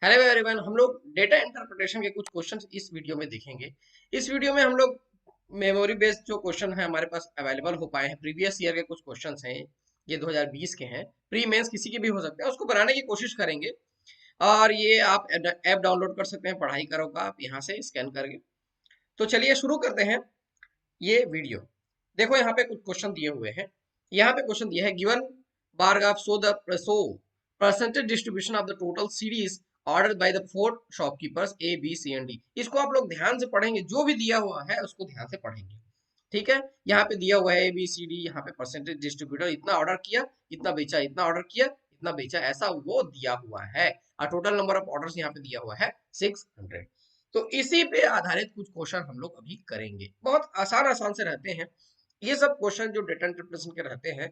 Hello everyone, हम लोग data interpretation के कुछ क्वेश्चंस इस वीडियो में देखेंगे। इस वीडियो में हम लोग मेमोरी बेस्ड जो क्वेश्चन है हमारे पास अवेलेबल हो पाए हैं, प्रीवियस ईयर के कुछ क्वेश्चंस हैं, ये 2020 के हैं। प्री मेंस किसी के भी हो सकते हैं, उसको बनाने की कोशिश करेंगे। और ये आप ऐप डाउनलोड कर सकते हैं पढ़ाई करो का, आप यहाँ से स्कैन करके। तो चलिए शुरू करते हैं ये वीडियो। देखो यहाँ पे कुछ क्वेश्चन दिए हुए हैं। यहाँ पे क्वेश्चन दिया है, given bar graph so percentage distribution of the total series order by the four shopkeepers A B C and D. इसको आप लोग ध्यान से पढ़ेंगे, जो भी दिया हुआ है उसको ध्यान से पढ़ेंगे। ठीक है, यहाँ पे दिया हुआ है ए बी सी डी, यहाँ पे परसेंटेज डिस्ट्रीब्यूटर इतना ऑर्डर किया, इतना बेचा, इतना ऑर्डर किया, इतना बेचा, ऐसा वो दिया हुआ है। और टोटल नंबर ऑफ ऑर्डर्स यहाँ पे दिया हुआ है 600। तो इसी पे आधारित कुछ क्वेश्चन हम लोग अभी करेंगे। बहुत आसान आसान से रहते हैं ये सब क्वेश्चन जो डेटा इंटरप्रिटेशन के रहते हैं।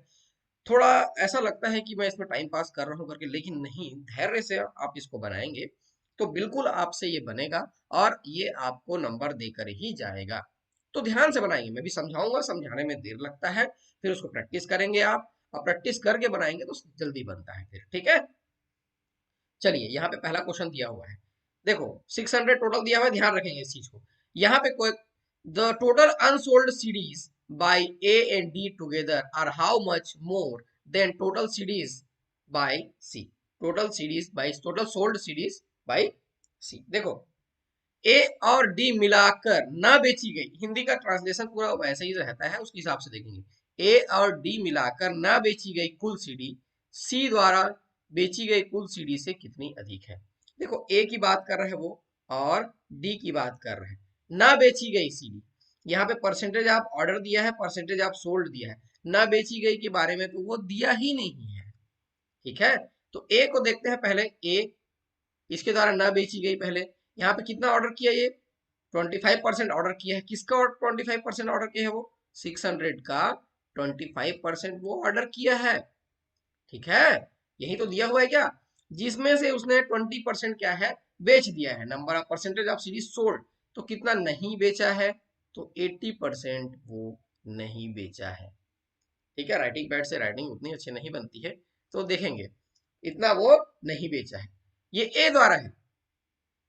थोड़ा ऐसा लगता है कि मैं इसमें टाइम पास कर रहा हूँ करके, लेकिन नहीं, धैर्य से आप इसको बनाएंगे तो बिल्कुल आपसे ये बनेगा और ये आपको नंबर देकर ही जाएगा। तो ध्यान से बनाएंगे, मैं भी समझाऊंगा, समझाने में देर लगता है, फिर उसको प्रैक्टिस करेंगे आप, और प्रैक्टिस करके बनाएंगे तो जल्दी बनता है फिर। ठीक है, चलिए यहाँ पे पहला क्वेश्चन दिया हुआ है। देखो 600 टोटल दिया हुआ है, ध्यान रखेंगे इस चीज को। यहाँ पे कोई the total unsold CDs by A and D together are how much more than total CDs by C. Total sold CDs by C. देखो ए और डी मिलाकर ना बेची गई, हिंदी का ट्रांसलेशन पूरा वैसे ही रहता है, उसके हिसाब से देखेंगे। ए और डी मिलाकर ना बेची गई कुल सीडी सी द्वारा बेची गई कुल सीडी से कितनी अधिक है। देखो ए की बात कर रहे हैं वो, और डी की बात कर रहे हैं। ना बेची गई सीडी, यहाँ पे परसेंटेज आप ऑर्डर दिया है, परसेंटेज आप सोल्ड दिया है। ना बेची गई के बारे में तो वो दिया ही नहीं है। ठीक है, तो ए को देखते हैं पहले। ए, इसके द्वारा ना बेची गई, पहले यहाँ पे कितना ऑर्डर किया ये, 25% ऑर्डर किया है। किसका 25% ऑर्डर किया है वो, 600 का 25% वो ऑर्डर किया है। ठीक है, यही तो दिया हुआ है क्या, जिसमें से उसने 20% क्या है, बेच दिया है। Number of percentage of series sold, तो कितना नहीं बेचा है, तो 80% वो नहीं बेचा है। ठीक है, राइटिंग पैड से राइटिंग उतनी अच्छी नहीं बनती है, तो देखेंगे इतना वो नहीं बेचा है। ये ए द्वारा है,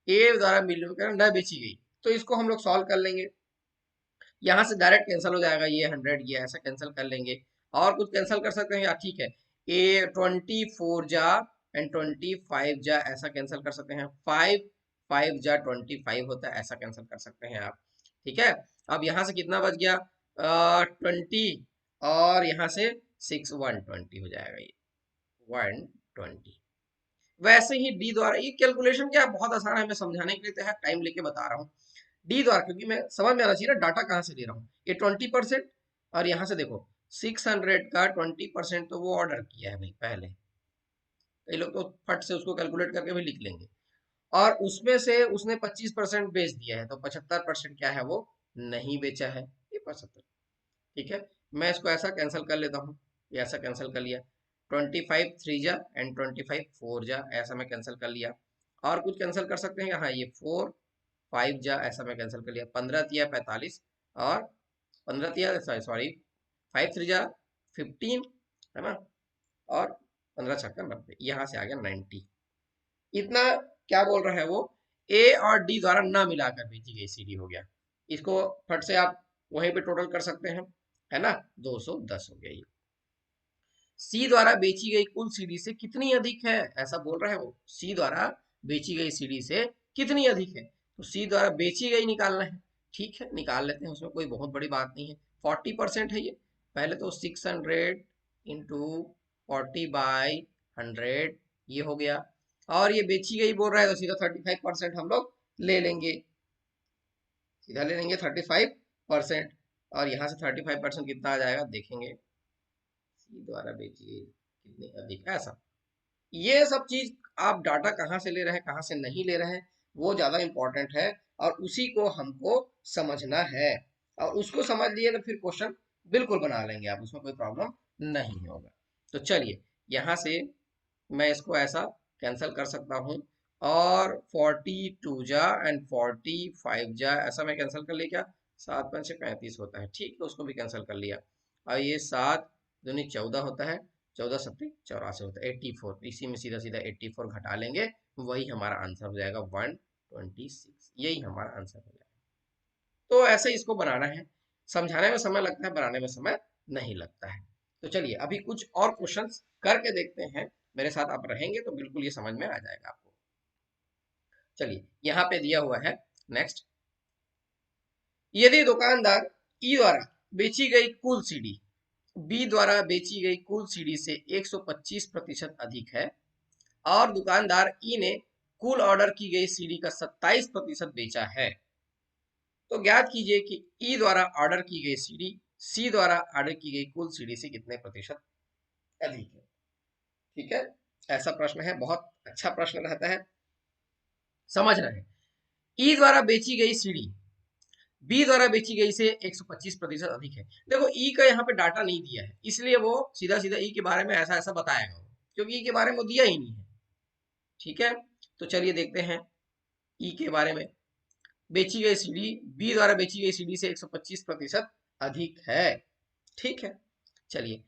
ए द्वारा मिलकर न बेची गई, तो इसको हम लोग सॉल्व कर लेंगे। यहाँ से डायरेक्ट कैंसिल हो जाएगा, ये 100 ये ऐसा कैंसिल कर लेंगे। और कुछ कैंसिल कर सकते हैं या, ठीक है, ए 24 जा एंड 25 जा ऐसा कैंसिल कर सकते हैं। 5 जा 25 होता है, ऐसा कैंसिल कर सकते हैं आप। ठीक है, अब यहाँ से कितना बच गया, 20, और यहाँ से 6, 120 हो जाएगा, ये 120। वैसे ही डी द्वारा, ये कैलकुलेशन क्या बहुत आसान है, मैं समझाने के लिए टाइम लेके बता रहा हूँ। डी द्वारा, क्योंकि मैं समझ में आना चाहिए ना डाटा कहाँ से ले रहा हूँ। ये 20%, और यहाँ से देखो 600 का 20% तो वो ऑर्डर किया है भाई पहले। कई लोग तो फट से उसको कैलकुलेट करके भी लिख लेंगे। और उसमें से उसने 25% बेच दिया है, तो 75% क्या है, वो नहीं बेचा है, ये 75। ठीक है, मैं इसको ऐसा कैंसिल कर लेता हूँ, ये ऐसा कैंसिल कर लिया। 25 3 जा एंड 25 4 जा, ऐसा मैं कैंसिल कर लिया। और कुछ कैंसिल कर सकते हैं, हाँ, ये 4 5 जा, ऐसा मैं कैंसिल कर लिया। 15 तिया 45, और 15 तिया सॉरी 5 3 जा 15, है ना, और 15 छक्का 90, यहाँ से आ गया 90। इतना क्या बोल रहा है वो, ए और डी द्वारा ना मिलाकर भेजी गई सीडी हो गया। इसको फट से आप वहीं पे टोटल कर सकते हैं, है ना, 210 हो गया ये। सी द्वारा बेची गई कुल सीडी से कितनी अधिक है, ऐसा बोल रहा है वो, सी द्वारा बेची गई सीडी से कितनी अधिक है। तो सी द्वारा बेची गई निकालना है। ठीक है, निकाल लेते हैं, उसमें कोई बहुत बड़ी बात नहीं है। 40% है ये, पहले तो 600 इंटू 40/100 ये हो गया। और ये बेची गई बोल रहा है, तो सीधा 35% हम लोग ले लेंगे, सीधा ले लेंगे 35%। और यहाँ से 35% कितना आ जाएगा देखेंगे, सी द्वारा बेची गई कितनी अधिक, ऐसा। ये सब चीज आप डाटा कहाँ से ले रहे हैं, कहाँ से नहीं ले रहे हैं, वो ज्यादा इंपॉर्टेंट है। और उसी को हमको समझना है, और उसको समझ लिए तो फिर क्वेश्चन बिल्कुल बना लेंगे आप, उसमें कोई प्रॉब्लम नहीं होगा। तो चलिए यहाँ से मैं इसको ऐसा कैंसिल कर सकता हूँ, और 42 जा एंड 45 जा ऐसा मैं कैंसिल कर लिया। क्या, 7×5 = 35 होता है, ठीक है, उसको भी कैंसिल कर लिया। और ये 7 दूनी 14 होता है, 14×7 = 84 होता है, 84। इसी में सीधा सीधा 84 घटा लेंगे, वही हमारा आंसर हो जाएगा 126। यही हमारा आंसर हो जाएगा। तो ऐसे इसको बनाना है, समझाने में समय लगता है, बनाने में समय नहीं लगता है। तो चलिए अभी कुछ और क्वेश्चंस करके देखते हैं, मेरे साथ आप रहेंगे तो बिल्कुल ये समझ में आ जाएगा आपको। चलिए यहाँ पे दिया हुआ है नेक्स्ट, यदि दुकानदार ई द्वारा बेची गई कुल सीडी बी द्वारा बेची गई कुल सीडी से 125% अधिक है और दुकानदार ई ने कुल ऑर्डर की गई सीडी का 27% बेचा है, तो ज्ञात कीजिए कि ई द्वारा ऑर्डर की गई सीडी सी द्वारा ऑर्डर की गई कुल सीडी से कितने प्रतिशत अधिक है। ठीक है, ऐसा प्रश्न है, बहुत अच्छा प्रश्न रहता है, समझ रहे हैं। ई द्वारा बेची गई सीडी बी द्वारा बेची गई से 125% अधिक है। देखो ई का यहाँ पे डाटा नहीं दिया है, इसलिए वो सीधा सीधा ई के बारे में ऐसा ऐसा बताएगा, क्योंकि ई के बारे में वो दिया ही नहीं है। ठीक है, तो चलिए देखते हैं ई के बारे में। बेची गई सीडी बी द्वारा बेची गई सीडी से 125% अधिक है। ठीक है, चलिए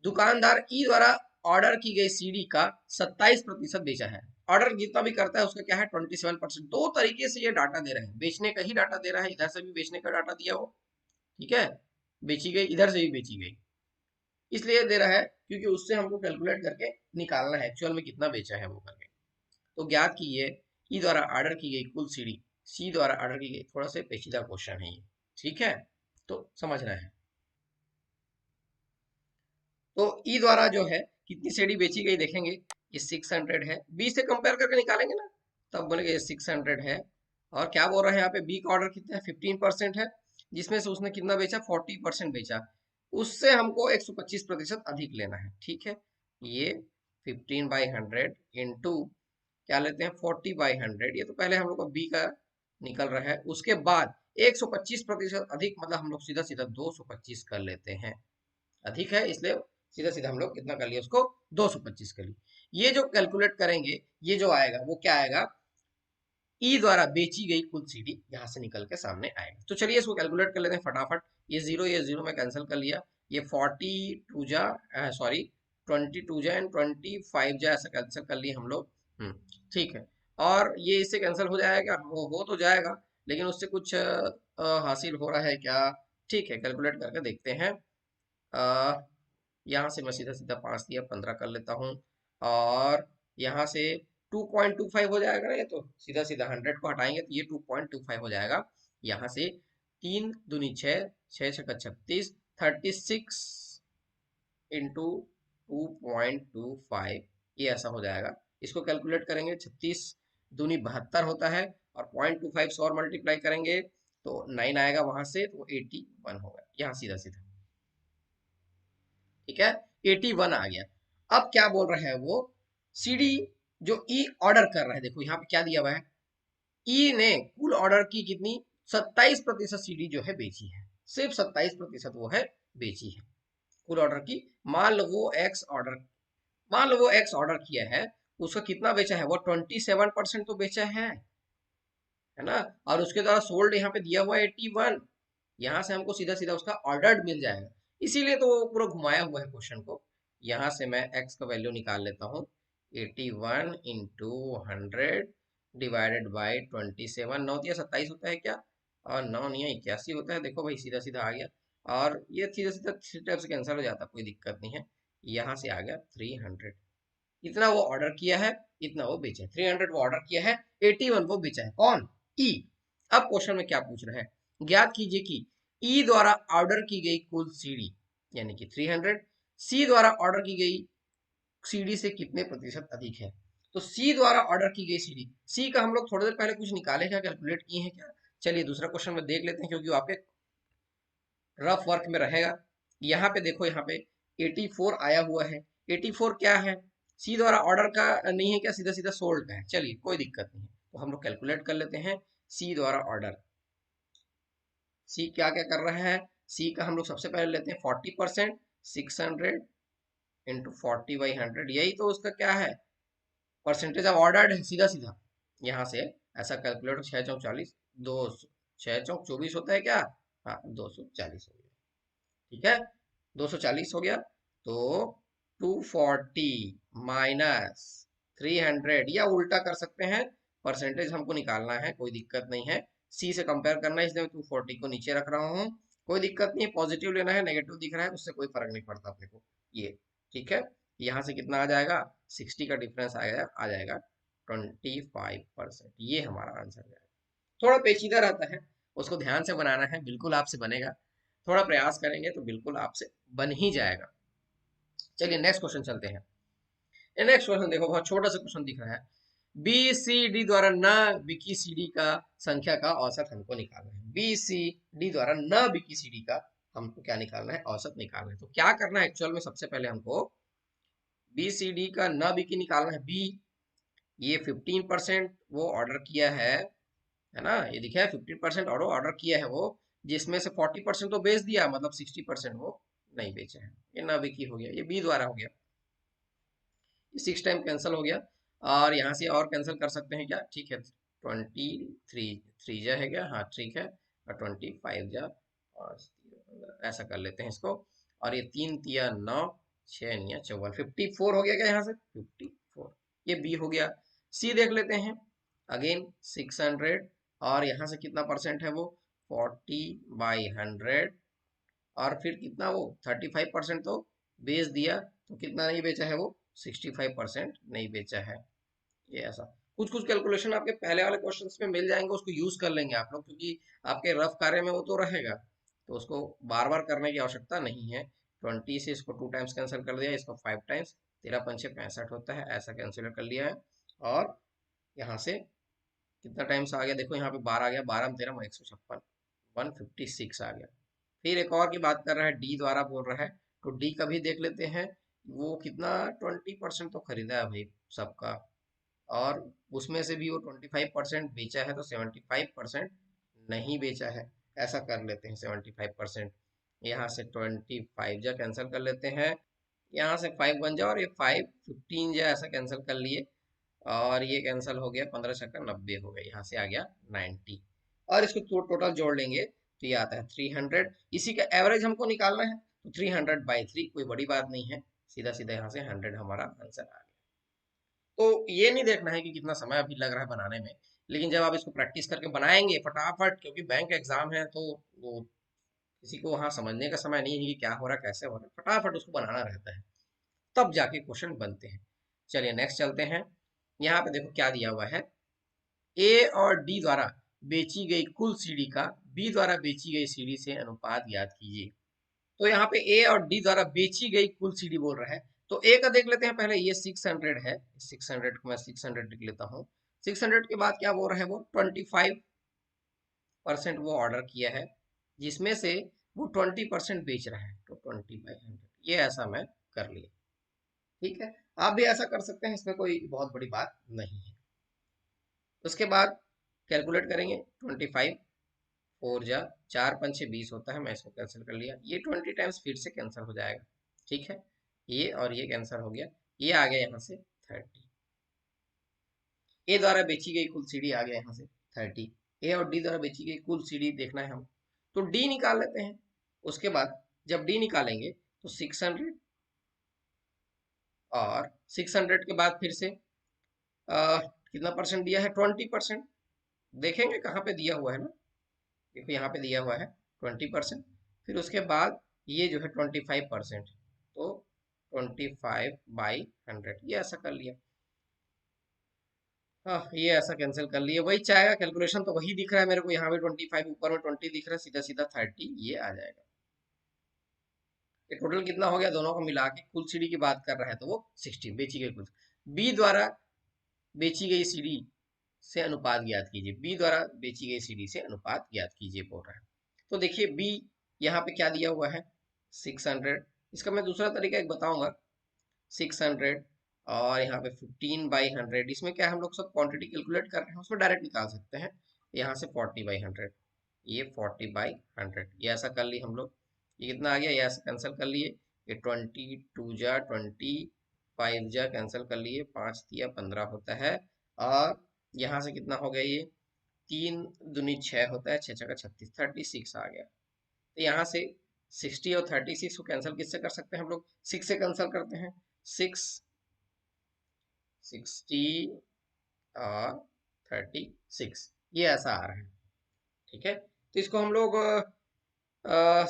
दुकानदार ई द्वारा ऑर्डर की गई सीडी का 27% बेचा है। ऑर्डर जितना भी करता है उसका क्या है 27%। दो तरीके से ये डाटा दे रहे हैं, बेचने का ही डाटा दे रहा है, इधर से भी बेचने का डाटा दिया हो, ठीक है, बेची गई इधर से भी बेची गई, इसलिए दे रहा है क्योंकि उससे हमको कैलकुलेट करके निकालना है एक्चुअल में कितना बेचा है वो करके। तो ज्ञात कीजिए ई द्वारा ऑर्डर की गई कुल सीडी सी द्वारा ऑर्डर की गई। थोड़ा सा पेचीदा क्वेश्चन है ये, ठीक है, तो समझना है। तो ई द्वारा जो है कितनी सीडी बेची गई देखेंगे, ये 600 है, बी से कंपेयर करके निकालेंगे ना, तब बोलेंगे ये 600 है। और क्या बोल रहे हैं यहाँ पे, बी का ऑर्डर कितना है 15% है, जिसमें से उसने कितना बेचा 40% बेचा, उससे हमको 125% अधिक लेना है। ठीक है, ये 15/100 इंटू क्या लेते हैं 40/100, ये तो पहले हम लोग का बी का निकल रहा है, उसके बाद 125% अधिक मतलब हम लोग सीधा सीधा 225 कर लेते हैं, अधिक है इसलिए सीधा सीधा हम लोग कितना कर लिया उसको 225 कर लिया। ये जो कैलकुलेट करेंगे ये जो आएगा वो क्या आएगा, ई द्वारा बेची गई कुल सीडी यहाँ से निकल के सामने आएगा। तो चलिए इसको कैलकुलेट कर लेते हैं फटाफट। ये जीरो में कैंसिल कर लिया, ये 42 जा सॉरी 22 जा एंड 25 जा ऐसा कैंसिल कर लिए हम लोग। ठीक है, और ये इससे कैंसिल हो जाएगा, हो तो जाएगा, लेकिन उससे कुछ हासिल हो रहा है क्या। ठीक है, कैलकुलेट करके देखते हैं। यहाँ से मैं सीधा सीधा 5 दिया 15 कर लेता हूँ, और यहाँ से 2.25 हो जाएगा ना, ये तो सीधा सीधा 100 को हटाएंगे तो ये 2.25 हो जाएगा। यहाँ से 3 दूनी 6, 6 छक्का 36, 36 इंटू 2.25, ये ऐसा हो जाएगा। इसको कैलकुलेट करेंगे 36 दूनी 72 होता है, और 0.25 से और मल्टीप्लाई करेंगे तो 9 आएगा, वहां से तो 81 होगा यहाँ सीधा सीधा। ठीक है, 81 आ गया। अब क्या बोल रहा है वो, सीडी जो ई ऑर्डर कर रहा है, देखो यहाँ पे क्या दिया हुआ है, ई ने कुल ऑर्डर की कितनी 27% सीडी जो है बेची है, सिर्फ 27% वो है बेची है कुल ऑर्डर की। मान लो वो एक्स ऑर्डर, मान लो वो एक्स ऑर्डर किया है, उसका कितना बेचा है, वो 27% तो बेचा है ना, और उसके द्वारा सोल्ड यहाँ पे दिया हुआ है 81। यहाँ से हमको सीधा सीधा उसका ऑर्डर्ड मिल जाएगा, इसीलिए तो वो पूरा घुमाया हुआ है क्वेश्चन को। यहाँ से मैं x का वैल्यू निकाल लेता हूँ, 81 इंटू 100 डिवाइडेड बाई 27, 9 दिया 27 होता है क्या, और 9 नहीं 81 होता है, देखो भाई सीधा सीधा आ गया, और ये सीधा सीधा स्टेप से कैंसिल हो जाता, कोई दिक्कत नहीं है। यहाँ से आ गया 300, इतना वो ऑर्डर किया है, इतना वो बेचा है, 300 वो ऑर्डर किया है, 81 वो बेचा है, कौन, ई। अब क्वेश्चन में क्या पूछ रहा है, ज्ञात कीजिए कि ई द्वारा ऑर्डर की गई कुल सीडी यानी कि 300 सी द्वारा ऑर्डर की गई सीडी से कितने प्रतिशत अधिक है। तो सी द्वारा ऑर्डर की गई सीडी, सी का हम लोग थोड़ी देर पहले कुछ निकाले क्या, कैलकुलेट किए हैं क्या। चलिए दूसरा क्वेश्चन में देख लेते हैं, क्योंकि वहाँ पे रफ वर्क में रहेगा। यहाँ पे देखो, यहाँ पे 84 आया हुआ है, 84 क्या है, सी द्वारा ऑर्डर का नहीं है क्या, सीधा सीधा सोल्ड का है। चलिए कोई दिक्कत नहीं है, तो हम लोग कैलकुलेट कर लेते हैं सी द्वारा ऑर्डर। सी क्या क्या कर रहा है, सी का हम लोग सबसे पहले लेते हैं 40%, 600 इंटू 40/100, यही तो उसका क्या है परसेंटेज ऑफ ऑर्डर्ड है, सीधा सीधा यहाँ से ऐसा कैलकुलेट, 6 चौक 40, 6 चौक 24 होता है क्या, हाँ 240 हो गया। ठीक है, 240 हो गया, तो 240 माइनस 300, या उल्टा कर सकते हैं, परसेंटेज हमको निकालना है, कोई दिक्कत नहीं है, सी से कंपेयर करना है, इसलिए मैं 240 को नीचे रख रहा हूँ, कोई दिक्कत नहीं है, पॉजिटिव लेना है, नेगेटिव दिख रहा है उससे कोई फर्क नहीं पड़ता अपने को, ये ठीक है। यहाँ से कितना आ जाएगा, 60 का डिफरेंस आ जाएगा 25%, ये हमारा आंसर है। थोड़ा पेचीदा रहता है, उसको ध्यान से बनाना है, बिल्कुल आपसे बनेगा, थोड़ा प्रयास करेंगे तो बिल्कुल आपसे बन ही जाएगा। चलिए नेक्स्ट क्वेश्चन चलते हैं। नेक्स्ट क्वेश्चन देखो, बहुत छोटा सा क्वेश्चन दिख रहा है, बी सी डी द्वारा न बिकी सी डी का संख्या का औसत हमको निकालना है। बी सी डी द्वारा न बिकी सी डी का हमको क्या निकालना है, औसत निकालना है। तो क्या करना है एक्चुअल में, सबसे पहले हमको बी सी डी का न बिकी निकालना है। बी, ये 15% वो ऑर्डर किया है ना, ये दिखा है 15% ऑर्डर किया है वो, जिसमें से 40% तो बेच दिया, मतलब 60% वो नहीं बेचे हैं, ये न बिकी हो गया, ये बी द्वारा हो गया, 6 टाइम कैंसिल हो गया, और यहाँ से और कैंसिल कर सकते हैं क्या, ठीक है, 23 जा है क्या, हाँ ठीक है, और 25 जा, और ऐसा कर लेते हैं इसको, और ये 3 तिया 9, 6 निया 54, 54 हो गया क्या यहाँ से, 54, ये बी हो गया। सी देख लेते हैं, अगेन 600, और यहाँ से कितना परसेंट है वो, 40/100, और फिर कितना वो 35% तो बेच दिया, तो कितना नहीं बेचा है वो, 65% नहीं बेचा है। ये ऐसा कुछ कुछ कैलकुलेशन आपके पहले वाले क्वेश्चंस में मिल जाएंगे, उसको यूज कर लेंगे आप लोग, क्योंकि आपके रफ कार्य में वो तो रहेगा, तो उसको बार बार करने की आवश्यकता नहीं है। 20 से इसको 2 टाइम्स कैंसिल कर दिया, इसको 5 टाइम्स, 13×5 = 65 होता है, ऐसा कैंसिल कर लिया है। और यहाँ से कितना टाइम्स आ गया, देखो यहाँ पे 12 आ गया, 12 में 156, 156 आ गया। फिर एक और की बात कर रहा है, डी द्वारा बोल रहा है, तो डी का भी देख लेते हैं, वो कितना 20% तो खरीदा है भाई सबका, और उसमें से भी वो 25% बेचा है, तो 75% नहीं बेचा है, ऐसा कर लेते हैं 75%। यहाँ से 25 जा कैंसिल कर लेते हैं, यहाँ से 5 बन जाए, और ये 5 15 जा ऐसा कैंसिल कर लिए, और ये कैंसिल हो गया, 15×7 = 90 हो गया, यहाँ से आ गया 90, और इसको टोटल जोड़ लेंगे तो ये आता है 300। इसी का एवरेज हमको निकालना है, तो 300/3 कोई बड़ी बात नहीं है, सीधा सीधा यहाँ से 100 हमारा आंसर आ गया। तो ये नहीं देखना है कि कितना समय अभी लग रहा है बनाने में, लेकिन जब आप इसको प्रैक्टिस करके बनाएंगे फटाफट, क्योंकि बैंक एग्जाम है, तो वो किसी को वहाँ समझने का समय नहीं है कि क्या हो रहा है कैसे हो रहा है, फटाफट उसको बनाना रहता है, तब जाके क्वेश्चन बनते हैं। चलिए नेक्स्ट चलते हैं। यहाँ पे देखो क्या दिया हुआ है, ए और डी द्वारा बेची गई कुल सीडी का बी द्वारा बेची गई सीडी से अनुपात ज्ञात कीजिए। तो यहाँ पे ए और डी द्वारा बेची गई कुल सीडी बोल रहा है, तो ए का देख लेते हैं पहले, ये 600 है, 600 को मैं 600 लिख लेता हूँ। 600 के बाद क्या बोल रहा है, वो 25% वो ऑर्डर किया है, जिसमें से वो 20% बेच रहा है, तो 20/100, ये ऐसा मैं कर लिया, ठीक है। आप भी ऐसा कर सकते हैं, इसमें कोई बहुत बड़ी बात नहीं है। उसके बाद कैलकुलेट करेंगे, 25 4 जा 4×5 = 20 होता है, मैं इसको कैंसिल कर लिया, ये 20 टाइम्स फिर से कैंसिल हो जाएगा, ठीक है, ये और ये कैंसिल हो गया, ये आ गया यहाँ से 30। ए द्वारा बेची गई कुल सीडी आ गया यहाँ से 30, ए और डी द्वारा बेची गई कुल सीडी देखना है हम, तो डी निकाल लेते हैं। उसके बाद जब डी निकालेंगे तो 600, और 600 के बाद फिर से कितना परसेंट दिया है, 20%, देखेंगे कहाँ पे दिया हुआ है ना, देखो यहाँ पे दिया हुआ है 20%, फिर उसके बाद ये जो है 25%, तो 25/100, ये ऐसा कर लिया, हाँ ये ऐसा कैंसिल कर लिया, वही चाहेगा, कैलकुलेशन तो वही दिख रहा है मेरे को, यहाँ पे 25 ऊपर में 20 दिख रहा है, सीधा सीधा 30 ये आ जाएगा। ये टोटल कितना हो गया, दोनों को मिला के कुल सीडी की बात कर रहा है, तो वो 60 बेची गई कुल। बी द्वारा बेची गई सीडी से अनुपात ज्ञात कीजिए, बी द्वारा बेची गई सीडी से अनुपात ज्ञात कीजिए बोल रहा है। तो देखिए बी यहाँ पे क्या दिया हुआ है, 600, इसका मैं दूसरा तरीका एक बताऊंगा, 600, और यहाँ पे 15/100, इसमें क्या हम लोग सब क्वांटिटी कैलकुलेट कर रहे हैं, उसमें डायरेक्ट निकाल सकते हैं, यहाँ से 40/100, ये 40/100, ये ऐसा कर ली हम लोग, ये कितना आ गया, ये ऐसा कैंसिल कर लिए, ये 22 जा 25 जा कैंसिल कर लिए, 5 तिया 15 होता है, और यहाँ से कितना हो गया, ये 3 दूनी 6 होता है, 6×6 = 36, 36 आ गया। तो यहाँ से 60 और 36 को कैंसिल किससे कर सकते हैं हम लोग, 6 से कैंसिल करते हैं, 6 60 और 36, ये ऐसा आ रहा है। ठीक है, तो इसको हम लोग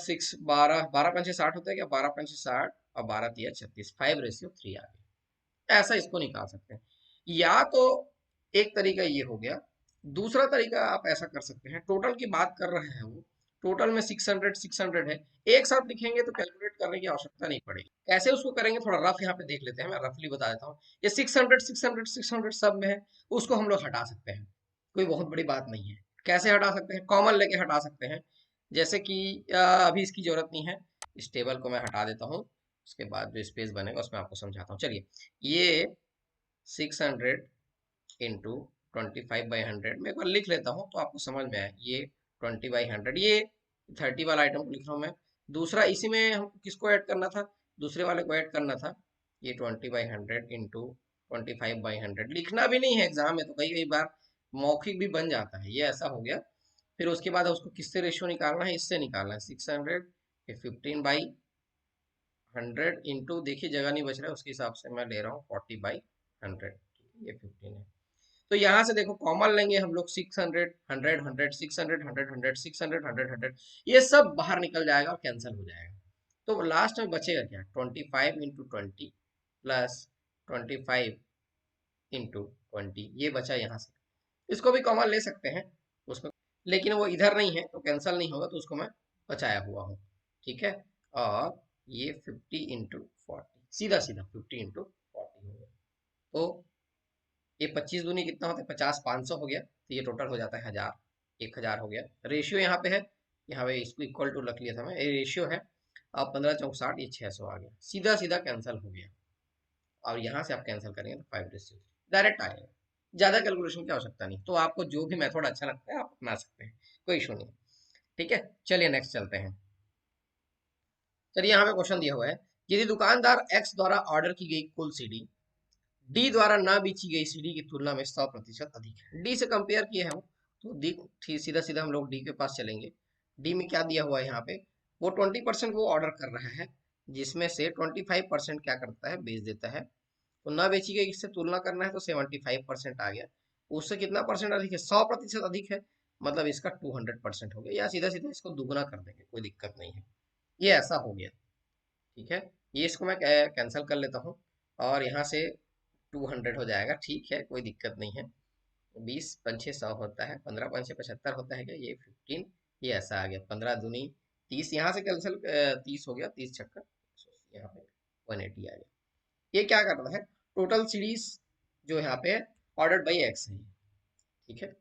6 12 12 पंचे 60 होता है क्या, 12 पंचे 60 और 12 तिया 36, 5:3 आ गया। ऐसा इसको निकाल सकते हैं। या तो एक तरीका ये हो गया, दूसरा तरीका आप ऐसा कर सकते हैं, टोटल की बात कर रहे हैं वो, टोटल में 600 600 है, एक साथ लिखेंगे तो कैलकुलेट करने की आवश्यकता नहीं पड़ेगी। कैसे उसको करेंगे थोड़ा रफ यहाँ पे देख लेते हैं, मैं रफली बता देता हूँ। ये 600 600 600 सब में है, उसको हम लोग हटा सकते हैं, कोई बहुत बड़ी बात नहीं है। कैसे हटा सकते हैं, कॉमन लेके हटा सकते हैं। जैसे कि अभी इसकी जरूरत नहीं है, इस टेबल को मैं हटा देता हूँ, उसके बाद जो स्पेस बनेगा उसमें आपको समझाता हूँ। चलिए, ये 600 इंटू 25/100 मैं एक बार लिख लेता हूँ तो आपको समझ में आए। ये 20/100, ये 30 वाला आइटम को लिख रहा हूँ मैं। दूसरा इसी में हम किसको ऐड करना था, दूसरे वाले को ऐड करना था। ये 20/100 इंटू 25/100 लिखना भी नहीं है एग्जाम में, तो कई कई बार मौखिक भी बन जाता है, ये ऐसा हो गया। फिर उसके बाद उसको किससे रेशियो निकालना है, इससे निकालना है। 600 15/100 इंटू, देखिए जगह नहीं बच रहा है, उसके हिसाब से मैं ले रहा हूँ 40/100, ये 15 है। तो यहाँ से देखो कॉमन लेंगे हम लोग, 600 100 100 600 100 100 600 100 100, ये सब बाहर निकल जाएगा और कैंसिल हो जाएगा। तो लास्ट में बचेगा क्या, 25 इंटू 20 प्लस 25 इंटू 20, ये बचा यहाँ से। इसको भी कॉमन ले सकते हैं उसमें, लेकिन वो इधर नहीं है तो कैंसिल नहीं होगा, तो उसको मैं बचाया हुआ हूँ। ठीक है, और ये 50 इंटू 40, सीधा सीधा 50 इंटू 40 हो गया। तो ये 25 दूनी कितना होता है, 50, 500 हो गया, तो ये टोटल हो जाता है 1000, 1000 हो गया। रेशियो यहाँ पे है, यहाँ पे इसको इक्वल टू रख लिया था मैं, ये रेशियो है। अब 15 चौक 60, ये 600 आ गया, सीधा सीधा कैंसिल हो गया। और यहाँ से आप कैंसिल करेंगे तो 5 डायरेक्ट आएगा, ज्यादा कैलकुलेशन की आवश्यकता नहीं। तो आपको जो भी मेथड अच्छा लगता है आप अपना सकते हैं, कोई इशू नहीं। ठीक है, चलिए नेक्स्ट चलते हैं। चलिए, यहाँ पे क्वेश्चन दिया हुआ है, यदि दुकानदार एक्स द्वारा ऑर्डर की गई कुल सीडी डी द्वारा ना बेची गई सीडी की तुलना में 100% अधिक है। डी से कंपेयर किए हैं हम, तो डी सीधा सीधा हम लोग डी के पास चलेंगे। डी में क्या दिया हुआ है यहाँ पे, वो 20% वो ऑर्डर कर रहा है, जिसमें से 25% क्या करता है, बेच देता है। तो ना बेची गई इससे तुलना करना है, तो 75% आ गया। उससे कितना परसेंट अधिक है, 100% अधिक है, मतलब इसका 200% हो गया, या सीधा सीधा इसको दुगना कर देंगे, कोई दिक्कत नहीं है। ये ऐसा हो गया। ठीक है, ये इसको मैं कैंसिल कर लेता हूँ, और यहाँ से 200 हो जाएगा। ठीक है, कोई दिक्कत नहीं है। 20 पंछे 100 होता है, 15 पंछे 75 होता है क्या, ये 15, ये ऐसा आ गया। 15 दूनी 30, यहाँ से कैंसिल 30 हो गया, 30 छक्का, यहाँ पे 180 आ गया। ये क्या कर रहा है, टोटल सीरीज जो यहाँ पे ऑर्डर बाई एक्स है। ठीक है,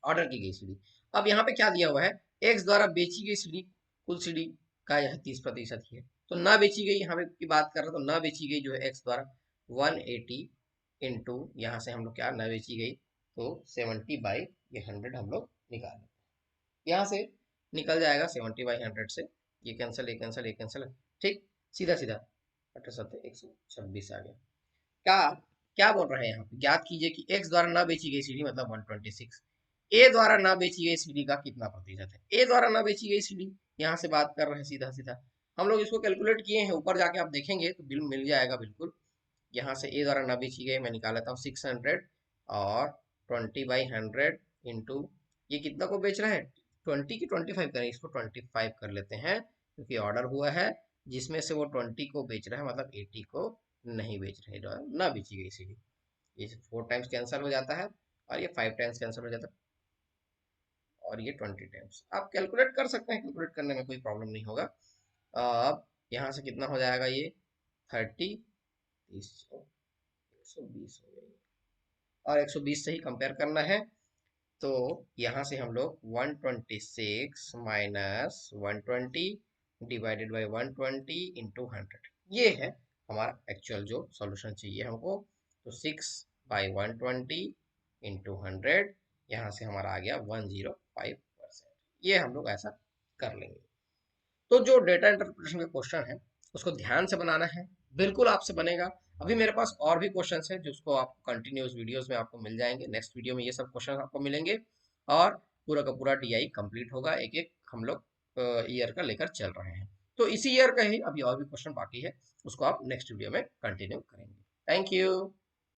ऑर्डर की गई सीडी। अब यहाँ पे क्या दिया हुआ है, एक्स द्वारा बेची गई सीडी, कुल सीडी का यह 30% ही है। तो ना बेची गई यहाँ पे की बात कर रहे हैं, तो ना बेची गई जो है एक्स द्वारा 180 इंटू, यहाँ से हम लोग क्या, ना बेची गई तो 70/100 हम लोग निकाल लेते हैं। यहाँ से निकल जाएगा 70/100 से, ये कैंसिल, ये कैंसिल, ये कैंसिल। ठीक, सीधा सीधा 126 आ गया। क्या क्या बोल रहा है यहाँ पे, ज्ञात कीजिए कि एक्स द्वारा ना बेची गई सीडी मतलब 126, ए द्वारा ना बेची गई सीडी का कितना प्रतिशत है। ए द्वारा ना बेची गई सीडी, यहाँ से बात कर रहे हैं सीधा सीधा, हम लोग इसको कैलकुलेट किए हैं, ऊपर जाके आप देखेंगे तो बिल मिल जाएगा बिल्कुल। यहाँ से ए द्वारा ना बेची गई मैं निकाल लेता हूँ 600, और 20/100 इंटू, ये कितना को बेच रहा है, 20 की 25 करें, इसको 25 कर लेते हैं, क्योंकि ऑर्डर हुआ है जिसमें से वो 20 को बेच रहा है, मतलब 80 को नहीं बेच रहे, जो है ना बेची गई सीडी। ये 4 टाइम्स कैंसिल हो जाता है, और ये 5 टाइम्स कैंसिल हो जाता है, और ये 20 टाइम्स। आप कैलकुलेट कर सकते हैं, कैलकुलेट करने में कोई प्रॉब्लम नहीं होगा। अब यहाँ से कितना हो जाएगा, ये 30 30 120 हो जाएगी, और 120 से ही कंपेयर करना है। तो यहाँ से हम लोग 126 माइनस 120 डिवाइडेड बाई 120 इंटू 100, ये है हमारा एक्चुअल जो सॉल्यूशन चाहिए हमको। तो 6/120 इंटू 100, यहाँ से हमारा आ गया 105%। ये हम लोग ऐसा कर लेंगे। तो जो डेटा इंटरप्रिटेशन का क्वेश्चन है उसको ध्यान से बनाना है, बिल्कुल आपसे बनेगा। अभी मेरे पास और भी क्वेश्चंस हैं जिसको आप कंटिन्यूस वीडियोस में आपको मिल जाएंगे, नेक्स्ट वीडियो में ये सब क्वेश्चन आपको मिलेंगे, और पूरा का पूरा टीआई कंप्लीट होगा, एक एक हम लोग ईयर का लेकर चल रहे हैं। तो इसी ईयर का ही अभी और भी क्वेश्चन बाकी है, उसको आप नेक्स्ट वीडियो में कंटिन्यू करेंगे। Thank you.